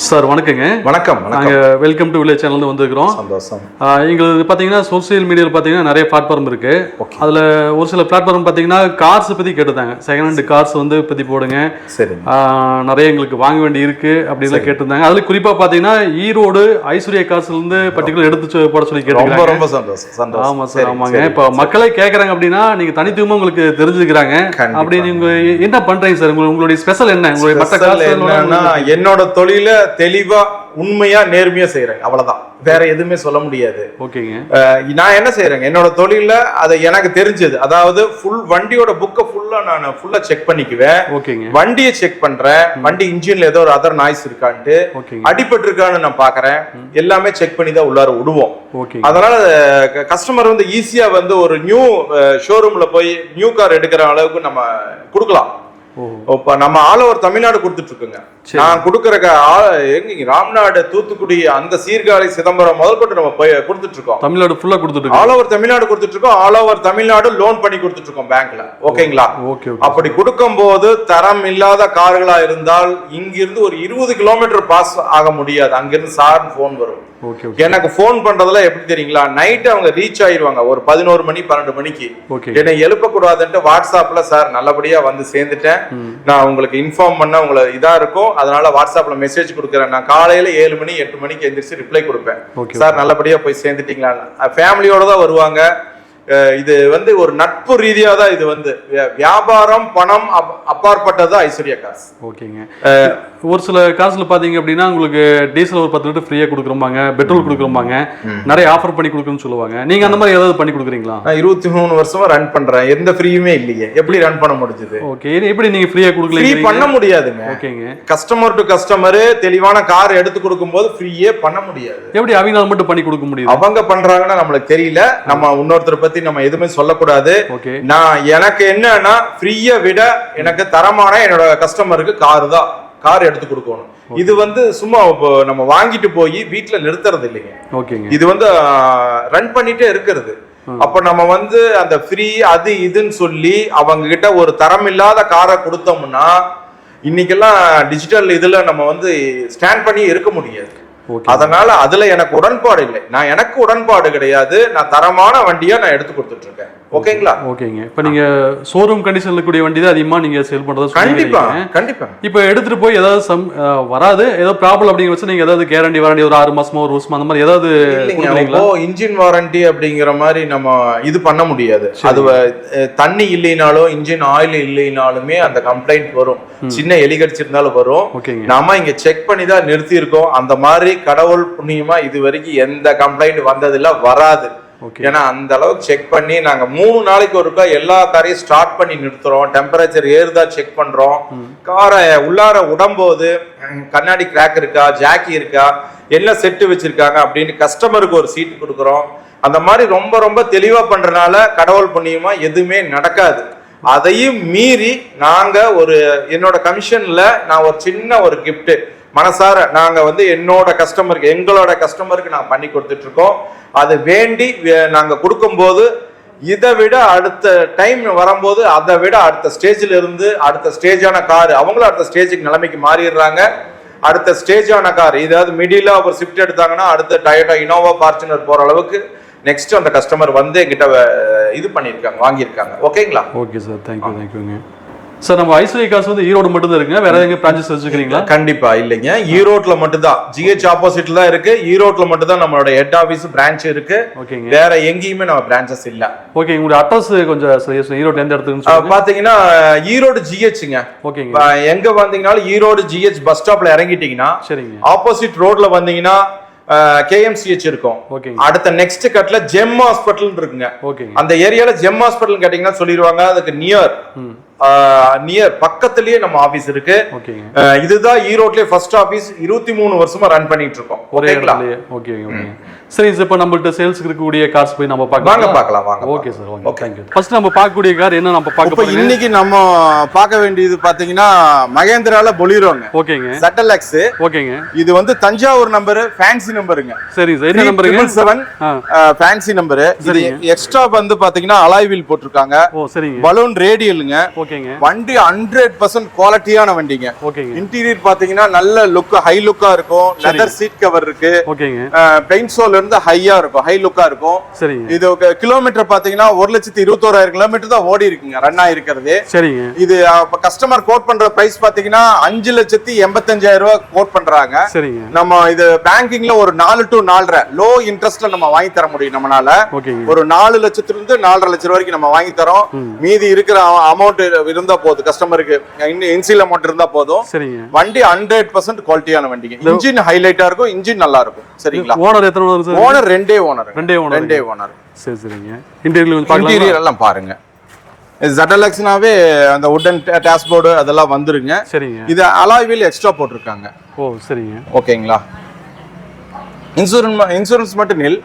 Sir வணக்கங்க. வணக்கம். நாங்கள் வெல்கம் டு வில்லேஜ் சேனல் வந்துருக்கிறோம். சந்தோஷம். எங்களுக்கு பார்த்தீங்கன்னா சோசியல் மீடியாவில் பார்த்தீங்கன்னா நிறைய பிளாட்ஃபார்ம் இருக்கு. அதில் ஒரு சில பிளாட்ஃபார்ம் பார்த்தீங்கன்னா கார்ஸ் பற்றி கேட்டிருந்தாங்க. செகண்ட் ஹேண்ட் கார்ஸ் வந்து பற்றி போடுங்க, சரி, நிறைய எங்களுக்கு வாங்க வேண்டி இருக்கு அப்படின்லாம் கேட்டிருந்தாங்க. அதில் குறிப்பாக பார்த்தீங்கன்னா ஈரோடு ஐஸ்வர்யா கார்ஸ்லேருந்து பர்டிகுலர் எடுத்து போட சொல்லி கேட்டுருக்காங்க. ரொம்ப சந்தோஷம். ஆமாம் சார், ஆமாங்க. இப்போ மக்களே கேட்குறாங்க அப்படின்னா நீங்கள் தனித்துவமாக உங்களுக்கு தெரிஞ்சுக்கிறாங்க. அப்படி நீங்கள் என்ன பண்ணுறீங்க சார்? உங்களுடைய ஸ்பெஷல் என்ன? உங்களுடைய மற்ற கார்ஸ் என்னோட தொழில தெளிவா உண்மையா நேர்மையா செய்யறேன், அவ்வளவுதான். வேற எதுவுமே சொல்ல முடியாது. ஓகேங்க. நான் என்ன செய்யறேங்க, என்னோட தொழில அது எனக்கு தெரிஞ்சது. அதாவது ஃபுல் வண்டியோட புக்கை ஃபுல்லா செக் பண்ணிக்குவேன். ஓகேங்க. வண்டியை செக் பண்றேன், வண்டி இன்ஜின்ல ஏதோ ஒரு அதர் நாய்ஸ் இருக்கான்ட்டு, அடிபட்டு இருக்கான்னு நான் பாக்குறேன். எல்லாமே செக் பண்ணி தான் உள்ளார விடுவோம். அதனால கஸ்டமர் வந்து ஈஸியா வந்து ஒரு நியூ ஷோரூம்ல போய் நியூ கார் எடுக்கிற அளவுக்கு நம்ம கொடுக்கலாம். நம்ம ஆல் ஓவர் தமிழ்நாடு கொடுத்துட்டு இருக்குங்க. நான் கொடுக்கற ராம்நாடு, தூத்துக்குடி, அந்த சீர்காழி, சிதம்பரம் முதல் கொண்டு நம்ம கொடுத்துட்டு இருக்கோம். தமிழ்நாடு ஃபுல்லா கொடுத்துட்டு ஆல் ஓவர் தமிழ்நாடு கொடுத்துட்டு இருக்கோம். ஆல் ஓவர் தமிழ்நாடு லோன் பண்ணி கொடுத்துட்டு இருக்கோம் பேங்க்ல. ஓகேங்களா? அப்படி கொடுக்கும் போது தரம் இல்லாத கார்களா இருந்தால் இங்கிருந்து ஒரு 20 கிலோமீட்டர் பாஸ் ஆக முடியாது. அங்கிருந்து சார் போன் வரும். எனக்கு போன் பண்றதுல எப்படி தெரியுங்களா, நைட் அவங்க ரீச் ஆயிருவாங்க ஒரு 11 மணி 12 மணிக்கு. என்னை எழுப்ப கூடாதுன்ட்டு வாட்ஸ்அப்ல சார் நல்லபடியா வந்து சேர்ந்துட்டேன், நான் உங்களுக்கு இன்ஃபார்ம் பண்ண உங்களுக்கு இதா இருக்கும், அதனால வாட்ஸ்அப்ல மெசேஜ் கொடுக்குறேன். நான் காலையில 7 மணி 8 மணிக்கு எந்திரிச்சு ரிப்ளை கொடுப்பேன். சார் நல்லபடியா போய் சேர்ந்துட்டீங்களா? ஃபேமிலியோட தான் வருவாங்க. இது வந்து ஒரு நட்பு ரீதியா தான். இது வந்து வியாபாரம் பணம் அப்பாற்பட்டது ஐஸ்வர்யா கார்ஸ். ஓகேங்க. ஒரு சில காசுல பாத்தீங்க அப்படின்னா உங்களுக்கு டீசல் ஒரு 10 லிட்டர் ஃப்ரீயா கொடுக்குறோம்பாங்க, பெட்ரோல் கொடுக்குறோம்பாங்க, நிறைய ஆஃபர் பண்ணி கொடுக்குறோம்னு சொல்லுவாங்க. நீங்க அந்த மாதிரி ஏதாவது பண்ணி கொடுக்குறீங்களா? நான் 23 வருஷமா ரன் பண்றேன், எந்த ஃப்ரீயுமே இல்லையே. எப்படி ரன் பண்ண முடிஞ்சது? ஓகே. எப்படி நீங்க ஃப்ரீயா கொடுக்கல? ஃப்ரீ பண்ண முடியாதுங்க. ஓகேங்க. கஸ்டமர் டு கஸ்டமர் தெளிவான கார் எடுத்து கொடுக்கும்போது ஃப்ரீயே பண்ண முடியாது. எப்படி அவங்களால மட்டும் பண்ணி கொடுக்க முடியும்? அவங்க பண்றாங்கன்னா நம்மளுக்கு தெரியல. நம்ம இன்னொருத்தரை பத்தி நம்ம எதுவுமே சொல்லக்கூடாது. நான் எனக்கு என்னன்னா ஃப்ரீயா விட எனக்கு தரமான என்னோட கஸ்டமருக்கு கார் எடுத்து கொடுக்கணும். இது வந்து சும்மா நம்ம வாங்கிட்டு போய் வீட்டுல நிறுத்துறது இல்லைங்க. இது வந்து ரன் பண்ணிட்டே இருக்கிறது. அப்ப நம்ம வந்து அந்த ஃப்ரீ அது இதுன்னு சொல்லி அவங்க கிட்ட ஒரு தரம் இல்லாத காரை கொடுத்தோம்னா இன்னைக்கெல்லாம் டிஜிட்டல் இதுல நம்ம வந்து ஸ்டாண்ட் பண்ணி இருக்க முடியாது. அதனால அதுல எனக்கு உடன்பாடு இல்லை. எனக்கு உடன்பாடு கிடையாது. நான் தரமான வண்டியா நான் எடுத்து கொடுத்துட்டு இருக்கேன். ஓகேங்களா? ஓகேங்க. இப்ப நீங்க ஷோரூம் கண்டிஷன்ல கூடிய வண்டி தான் அதிகமா நீங்க சேல் பண்றது? கண்டிப்பா. இப்ப எடுத்துட்டு போய் ஏதாவது வராது, ஏதோ ப்ராப்ளம் அப்படிங்க வச்சு நீங்க ஏதாவது கேரண்டி வாரண்டி ஒரு 6 மாசமோ ஒரு வருஷமா அந்த மாதிரி ஏதாவது இல்லைங்களா? இன்ஜின் வாரண்டி அப்படிங்கிற மாதிரி நம்ம இது பண்ண முடியாது. அது தண்ணி இல்லைனாலும் இன்ஜின் ஆயில் இல்லைனாலுமே அந்த கம்ப்ளைண்ட் வரும். சின்ன எலி கடிச்சிருந்தாலும் வரும். நாம இங்க செக் பண்ணி தான் நிறுத்தி இருக்கோம். அந்த மாதிரி கடவுள் புண்ணியமா இது வரைக்கும் எந்த கம்ப்ளைண்ட் வந்ததில்ல, வராது. ஏன்னா அந்த அளவுக்கு செக் பண்ணி நாங்க 3 நாளைக்கு ஒருக்கா எல்லா காரையும் ஸ்டார்ட் பண்ணி நிறுத்துறோம். டெம்பரேச்சர் ஏறுதா செக் பண்றோம். காரை உள்ளார உடம்போது கண்ணாடி கிராக் இருக்கா, ஜாக்கி இருக்கா, எல்லாம் செட்டு வச்சிருக்காங்க அப்படின்னு கஸ்டமருக்கு ஒரு சீட் கொடுக்குறோம். அந்த மாதிரி ரொம்ப ரொம்ப தெளிவா பண்றதுனால கடவுள் புண்ணியமா எதுவுமே நடக்காது. அதையும் மீறி நாங்க என்னோட கமிஷன்ல நான் ஒரு சின்ன ஒரு கிஃப்ட் மனசார நாங்க வந்து எங்களோட கஸ்டமருக்கு நான் பண்ணி கொடுத்துட்டு இருக்கோம். அது வேண்டி நாங்க கொடுக்கும்போது இதை விட அடுத்த டைம் வரும்போது அதை விட அடுத்த ஸ்டேஜ்ல இருந்து அடுத்த ஸ்டேஜான கார் அவங்களும் அடுத்த ஸ்டேஜுக்கு நிலைமைக்கு மாறிடுறாங்க. அடுத்த ஸ்டேஜான கார், ஏதாவது மிடில் ஒரு ஷிஃப்ட் எடுத்தாங்கன்னா அடுத்த டயோட்டா இனோவா ஃபார்ச்சுனர் போற அளவுக்கு நெக்ஸ்ட் அந்த கஸ்டமர் வந்து எங்கிட்ட இது பண்ணியிருக்காங்க, வாங்கியிருக்காங்க. ஓகேங்களா? ஓகே சார், தேங்க்யூங்க சார். நம்ம ஐஸ்வர்யா கார்ஸ் வந்து ஈரோடு மட்டும் தான் இருக்குங்க, வேற எங்க பிரான்ச்சஸ் வச்சிருக்கீங்களா? கண்டிப்பா இல்லைங்க, ஈரோட்ல மட்டும் தான். ஜிஹெச் ஆப்போசிட்ல தான் இருக்கு. ஈரோட்ல மட்டும் தான் நம்மளோட ஹெட் ஆபீஸ் பிரான்ச் இருக்கு. ஓகேங்க. வேற எங்கேயுமே நம்ம பிரான்ச்சஸ் இல்ல. ஓகே. உங்களுடைய அட்ரஸ் கொஞ்சம் ஈரோட்ல எந்த இடத்துக்கு பாத்தீங்கன்னா ஈரோடு ஜிஹெச்ங்க. ஓகேங்க. எங்க வந்தீங்கனாலும் ஈரோடு ஜிஹெச் பஸ் ஸ்டாப்ல இறங்கிட்டீங்கன்னா சரிங்க, ஆப்போசிட் ரோட்ல வந்தீங்கன்னா கேஎம்சிஹெச் இருக்கும். அடுத்த நெக்ஸ்ட் கட்ல ஜெம் ஹாஸ்பிட்டல் இருக்குங்க. அந்த ஏரியால ஜெம் ஹாஸ்பிட்டல் கேட்டீங்கன்னா சொல்லிடுவாங்க. அதுக்கு நியர் பக்கத்திலேயே நம்ம ஆபீஸ் இருக்கு. இதுதான் ஈரோட்லயே ஃபர்ஸ்ட் ஆபீஸ். 23 வருஷமா ரன் பண்ணிட்டு இருக்கோம். ஓகேங்களா? ஓகே. சரி, இப்போ நம்மள்ட்ட சேல்ஸ்க்கு இருக்கக்கூடிய கார்ஸ் போய் நம்ம பார்க்கலாம். வாங்க. Okay sir, okay, thank you. First நம்ம பார்க்கக்கூடிய கார் என்ன நம்ம பார்க்க போறோம் இன்னைக்கு? நம்ம பார்க்க வேண்டியது பாத்தீங்கன்னா மகேந்திரால பொலிரோங்க. ஓகேங்க. ZLX. ஓகேங்க. இது வந்து தஞ்சாவூர் நம்பர், ஃபேன்சி நம்பருங்க. சரி சார், என்ன நம்பருங்க? 7 ஃபேன்சி நம்பர். இது எக்ஸ்ட்ரா வந்து பாத்தீங்கன்னா அலாய் வீல் போட்டுருக்காங்க. ஓ சரிங்க. பலூன் ரேடியலுங்க. ஓகேங்க. வண்டி 100% குவாலிட்டியான வண்டிங்க. ஓகேங்க. இன்டீரியர் பாத்தீங்கன்னா நல்ல லுக், ஹை லுக்கா இருக்கும். லெதர் சீட் கவர் இருக்கு. ஓகேங்க. பெயிண்ட் சோல் இருந்து ஹையா இருக்கும், ஹை லுக்கா இருக்கும். சரிங்க. இது கிலோமீட்டர் பாத்தீங்கன்னா 1,21,000 கிலோமீட்டர் தான் ஓடி இருக்குங்க, ரன் ஆயிருக்கிறது. சரிங்க. இது கஸ்டமர் கோட் பண்ற பிரைஸ் பாத்தீங்கன்னா 5,85,000 ரூபாய் கோட் பண்றாங்க. சரிங்க. நம்ம இது பேங்கிங்ல ஒரு 4 to 4.5 லோ இன்ட்ரெஸ்ட்ல நம்ம வாங்கி தர முடியும் நம்மளால. ஒரு 4 லட்சத்துல இருந்து 4.5 லட்சம் வரைக்கும் நம்ம வாங்கி தரோம். மீதி இருக்கிற அமௌண்ட் இருந்தா போதும், கஸ்டமருக்கு இன்சியல் அமௌண்ட் இருந்தா போதும். சரிங்க. வண்டி 100% குவாலிட்டியான வண்டிங்க. இன்ஜின் ஹைலைட்டா இருக்கும், இன்ஜின் நல்லா இருக்கும். சரிங்களா? ஓனர் எத்தனை ஓனர் சார்? ஓனர் ரெண்டே ஓனர். சரி சரிங்க. இன்டீரியர் எல்லாம் பாருங்க. ZLXனாவே அந்த வுடன் டேஷ்போர்டு அதெல்லாம் வந்துருங்க. சரிங்க. இது அலாய் வீல் எக்ஸ்ட்ரா போட்டிருக்காங்க. ஓ சரிங்க. ஓகேங்களா? இன்சூரன்ஸ் மட்டும் நில்.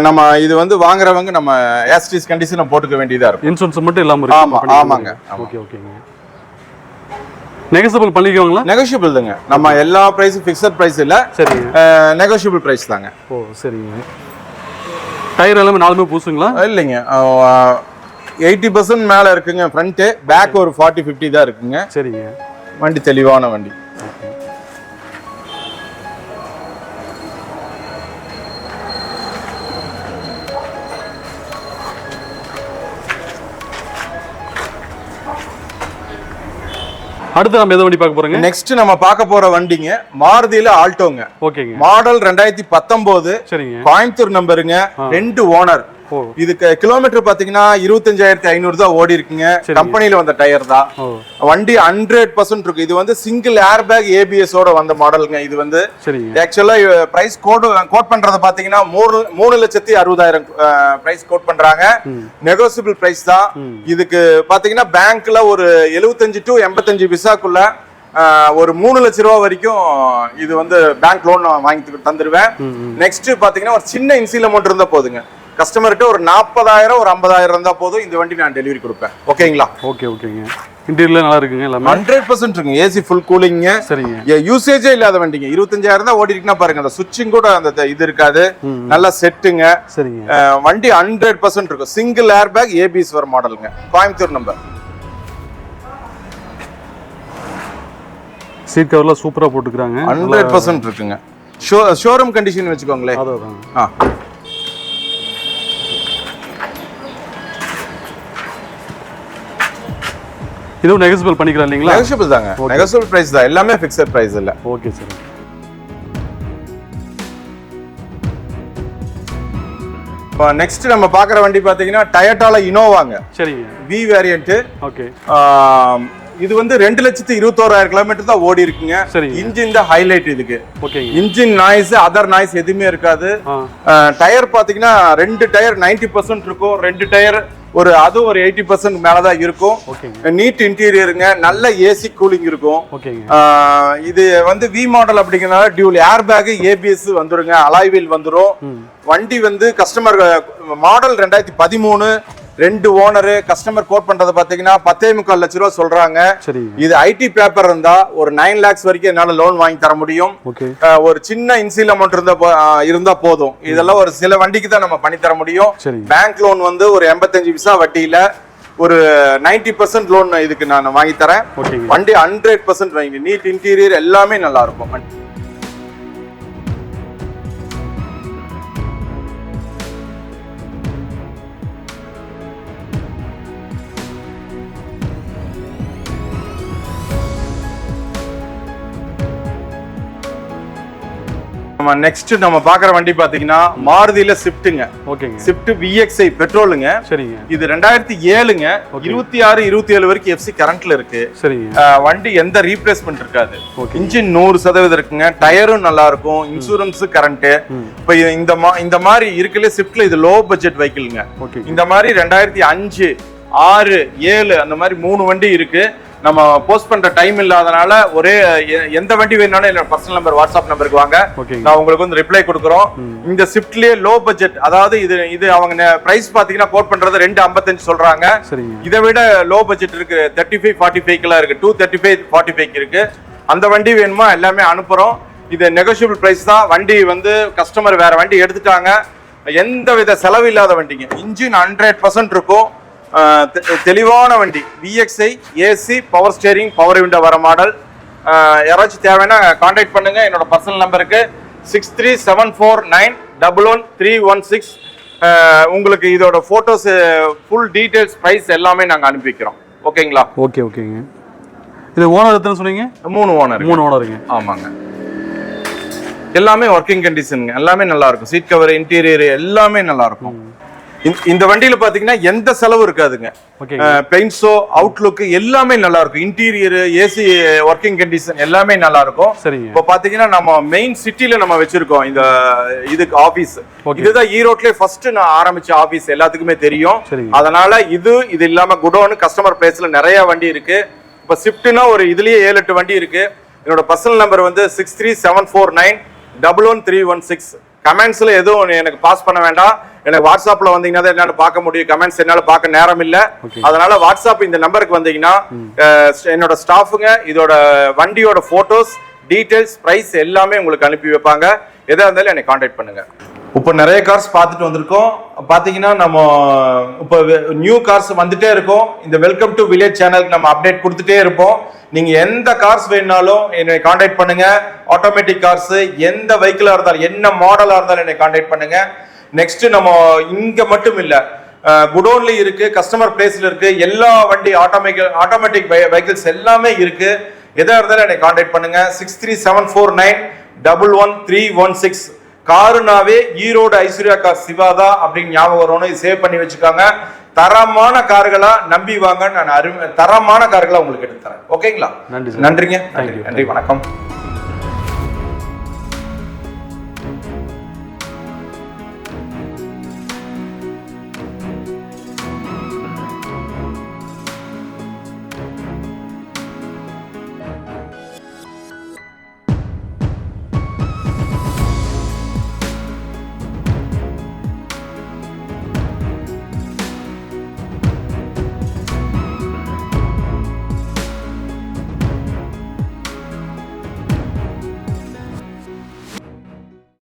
நம்ம இது வந்து வாங்குறவங்க நம்ம ஆஸ்டிஸ் கண்டிஷனை போட்டுக்க வேண்டியதா இருக்கும். இன்சூரன்ஸ் மட்டும் இல்லாம இருக்கு. ஆமா ஆமாங்க. ஓகே ஓகேங்க. நெகோஷியபிள் பண்ணிக்குவாங்களா? நெகோஷியபிள் தாங்க. நம்ம எல்லா பிரைஸும் ஃபிக்ஸட் பிரைஸ் இல்ல. சரிங்க. நெகோஷியபிள் பிரைஸ் தாங்க. ஓ சரிங்க. டயர் எல்லாமே நாலுமே பூசுங்களா? இல்லைங்க, 80% மேல இருக்குங்க. ஃப்ரண்ட் பேக் ஒரு 40-50 தான் இருக்குங்க. சரிங்க. வண்டி தெளிவான வண்டி. அடுத்து நம்ம எதை வண்டி பார்க்க போறோங்க? நெக்ஸ்ட் நம்ம பார்க்க போற வண்டிங்க மாருதியில ஆல்டோங்க. ஓகேங்க. மாடல் 2019. சரிங்க. கோயம்புத்தூர் நம்பருங்க. 2 ஓனர். இதுக்கு கிலோமீட்டர் பாத்தீங்கன்னா 25,500 தான் ஓடி இருக்குங்க. கம்பெனில வந்த டயர் தான். வண்டி 100% இருக்கு. இது வந்து சிங்கிள் ஏர் பேக் ABS ஓட வந்த மாடலுங்க. இது வந்து ஆக்சுவலா பிரைஸ் கோட் பண்றத பாத்தீங்கன்னா 3,60,000 பிரைஸ் கோட் பண்றாங்க. நெகோசியபிள் பிரைஸ் தான். இதுக்கு பாத்தீங்கன்னா பேங்க்ல ஒரு 75 to 85 விசாக்குள்ள ஒரு 3 லட்சம் ரூபாய் வரைக்கும் இது வந்து பேங்க் லோன் வாங்கி தந்துருவேன். நெக்ஸ்ட் பாத்தீங்கன்னா ஒரு சின்ன இன்சியல் அமௌண்ட் இருந்தா போதுங்க. கஸ்டமர்கிட்ட ஒரு 40,000 ஒரு 50,000 இருந்தா போதும், இந்த வண்டி நான் டெலிவரி கொடுப்பேன். ஓகேங்களா? ஓகே ஓகேங்க. இன்டீரியர்ல நல்லா இருக்குங்க. எல்லாமே 100% இருக்குங்க. AC full cooling. சரிங்க. யூசேஜே இல்லாத வண்டிங்க. 25,000 தான் ஓடி இருக்குன்னா பாருங்க, அந்த சுவிட்சிங் கூட அந்த இது இருக்காது. நல்ல செட்டுங்க. சரிங்க. வண்டி 100% இருக்கும். சிங்கிள் ஏர் பேக் ABS வர மாடலுங்க. கோயம்புத்தூர் நம்பர். சீட் கவர்ல சூப்பரா போட்டுக்கறாங்க. 100% இருக்குங்க. ஷோரூம் கண்டிஷன் வெச்சுக்கோங்களே. அதான். இதுவும் நெகோஷியபிள் பண்ணிக்கலாம் இல்லீங்களா? நெகோஷியபிள் தாங்க. நெகோஷியபிள் பிரைஸ் தான். எல்லாமே ஃபிக்ஸட் பிரைஸ் இல்ல. Okay sir. நெக்ஸ்ட் நம்ம பாக்குற வண்டி பாத்தீங்கன்னா டயோட்டால இனோவாங்க. சரிங்க. V variant. ஓகே. இது வந்து 2,21,000 கிலோமீட்டர் தான் ஓடி இருக்குங்க. இன்ஜின் தான் ஹைலைட் இதுக்கு. இன்ஜின் நாய்ஸ், அதர் நாய்ஸ் எதுவுமே இருக்காது. டயர் பாத்தீங்கன்னா 2 டயர் 90% இருக்கும். 2 டயர் அது ஒரு 80% மேலதான் இருக்கும். நீட் இன்டீரியருங்க. நல்ல ஏசி கூலிங் இருக்கும். இது வந்து V மாடல் அப்படிங்கறதுனால டியூல் ஏர் பேக் ABS வந்துருங்க. அலாய் வீல் வந்துரும். வண்டி வந்து customer model 2013. 2 owner. Customer code பண்றது பாத்தீங்கன்னா 10.25 லட்சம் ரூபாய் சொல்றாங்க. இது IT பேப்பர் இருந்தா ஒரு 9 lakhs வரைக்கும் என்னால லோன் வாங்கி தர முடியும். ஒரு சின்ன இன்சியல் அமௌண்ட் இருந்தா போதும். இதெல்லாம் ஒரு சில வண்டிக்கு தான் நம்ம பண்ணி தர முடியும். பேங்க் லோன் வந்து ஒரு 85 விசா வட்டியில ஒரு 90% லோன் இதுக்கு நான் வாங்கி தரேன். வண்டி 100% வாங்கி. நீட் இன்டீரியர் எல்லாமே நல்லா இருக்கும். நெக்ஸ்ட் நம்ம பாக்குற வண்டி பாத்தீங்கன்னா மாருதியில ஸ்விஃப்ட்ங்க. ஓகேங்க. Swift VXI பெட்ரோலுங்க. சரிங்க. இது 2007ங்க. 26-27 வரைக்கும் FC கரண்ட்ல இருக்கு. சரிங்க. வண்டி எந்த ரீப்ளேஸ்மெண்ட் இருக்காது. இன்ஜின் 100% இருக்குங்க. டயரும் நல்லா இருக்கும். Insurance current. இப்ப இந்த மாதிரி இருக்குல்ல ஸ்விஃப்ட்ல இது லோ பட்ஜெட் வெஹிக்கிள்ங்க. இந்த மாதிரி 2005, 6, 7 அந்த மாதிரி 3 வண்டி இருக்கு. நம்ம போஸ்ட் பண்ற டைம் இல்லாதனால ஒரே எந்த வண்டி வேணாலும் என்னோட பர்சனல் நம்பர் வாட்ஸ்அப் நம்பருக்கு வாங்க. நான் உங்களுக்கு வந்து ரிப்ளை கொடுக்குறோம். இந்த ஸ்விஃப்ட்லயே லோ பட்ஜெட், அதாவது இது அவங்க பிரைஸ் பாத்தீங்கன்னா கோட் பண்றது 2.55 சொல்றாங்க. இதை விட லோ பட்ஜெட் இருக்கு. 35-45 இருக்கு. 235-45 இருக்கு. அந்த வண்டி வேணுமா எல்லாமே அனுப்புறோம். இது நெகோஷியபிள் பிரைஸ் தான். வண்டி வந்து கஸ்டமர் வேற வண்டி எடுத்துட்டாங்க. எந்த வித செலவு இல்லாத வண்டிங்க. இன்ஜின் 100% இருக்கும். தெளிவான வண்டி. VXI AC power steering power window வர மாடல். யாராச்சும் தேவைன்னா கான்டாக்ட் பண்ணுங்க. என்னோட பர்சனல் நம்பருக்கு 6374911316. உங்களுக்கு இதோட போட்டோஸ், ஃபுல் டீடைல்ஸ், பிரைஸ் எல்லாமே நாங்கள் அனுப்பி வைக்கிறோம். ஓகேங்களா? ஓகேங்க. இது ஓனர் எத்தனை சொன்னீங்க? 3 ஓனருங்க. ஆமாங்க. எல்லாமே ஒர்க்கிங் கண்டிஷனுங்க. எல்லாமே நல்லா இருக்கும். சீட் கவர், இன்டீரியர் எல்லாமே நல்லா இருக்கும். இந்த வண்டியில பாத்தீங்கன்னா எந்த செலவு இருக்காதுங்க. பெயிண்ட்ஸோ அவுட்லுக் எல்லாமே நல்லா இருக்கும். இன்டீரியர், ஏசி, ஒர்க்கிங் கண்டிஷன் எல்லாமே நல்லா இருக்கும். இப்போ பாத்தீங்கன்னா நம்ம மெயின் சிட்டில நம்ம வச்சிருக்கோம் இந்த இதுக்கு ஆபீஸ். இதுதான் ஈரோட்லயே ஃபர்ஸ்ட் நான் ஆரம்பிச்ச ஆபீஸ், எல்லாத்துக்குமே தெரியும். அதனால இது இல்லாம குடோன், கஸ்டமர் பிளேஸ்ல நிறைய வண்டி இருக்கு. இப்ப ஷிஃப்ட்னா ஒரு இதுலயே 7-8 வண்டி இருக்கு. என்னோட பர்சனல் நம்பர் வந்து 6374911316. கமெண்ட்ஸ்ல எதுவும் எனக்கு பாஸ் பண்ண வேண்டாம். எனக்கு வாட்ஸ்அப்ல வந்தீங்கன்னா என்னால பார்க்க முடியும். கமெண்ட்ஸ் என்னால பார்க்க நேரம் இல்ல. அதனால வாட்ஸ்அப் இந்த நம்பருக்கு வந்தீங்கன்னா என்னோட ஸ்டாஃபுங்க இதோட வண்டியோட போட்டோஸ், டீடைல்ஸ், பிரைஸ் எல்லாமே உங்களுக்கு அனுப்பி வைப்பாங்க. எதா இருந்தாலும் என்னை கான்டாக்ட் பண்ணுங்க. இப்போ நிறைய கார்ஸ் பார்த்துட்டு வந்திருக்கோம். பாத்தீங்கன்னா நம்ம இப்போ நியூ கார்ஸ் வந்துட்டே இருக்கும். இந்த வெல்கம் டு வில்லேஜ் சேனலுக்கு நம்ம அப்டேட் கொடுத்துட்டே இருப்போம். நீங்க எந்த கார்ஸ் வேணாலும் என்னை கான்டாக்ட் பண்ணுங்க. ஆட்டோமேட்டிக் கார்ஸ் எந்த வெஹிக்கிளா இருந்தாலும், என்ன மாடலா இருந்தாலும் என்னை கான்டாக்ட் பண்ணுங்க. நெக்ஸ்ட் நம்ம இங்க மட்டும் இல்ல, குடோன்ல இருக்கு, கஸ்டமர் பிளேஸ்ல இருக்கு. எல்லா வண்டி ஆட்டோமேட்டிக் வெஹிக்கிள்ஸ் எல்லாமே இருக்கு. எதா இருந்தாலும் என்னை கான்டாக்ட் பண்ணுங்க. 6374911316. காருனாவே ஈரோடு ஐஸ்வர்யா கார் சிவாதா அப்படின்னு ஞாபகம் வரணும். சேவ் பண்ணி வச்சுக்காங்க. தரமான கார்களா நம்பி வாங்க. நான் தரமான கார்களா உங்களுக்கு எடுத்து தரேன். ஓகேங்களா? நன்றிங்க. நன்றி. வணக்கம்.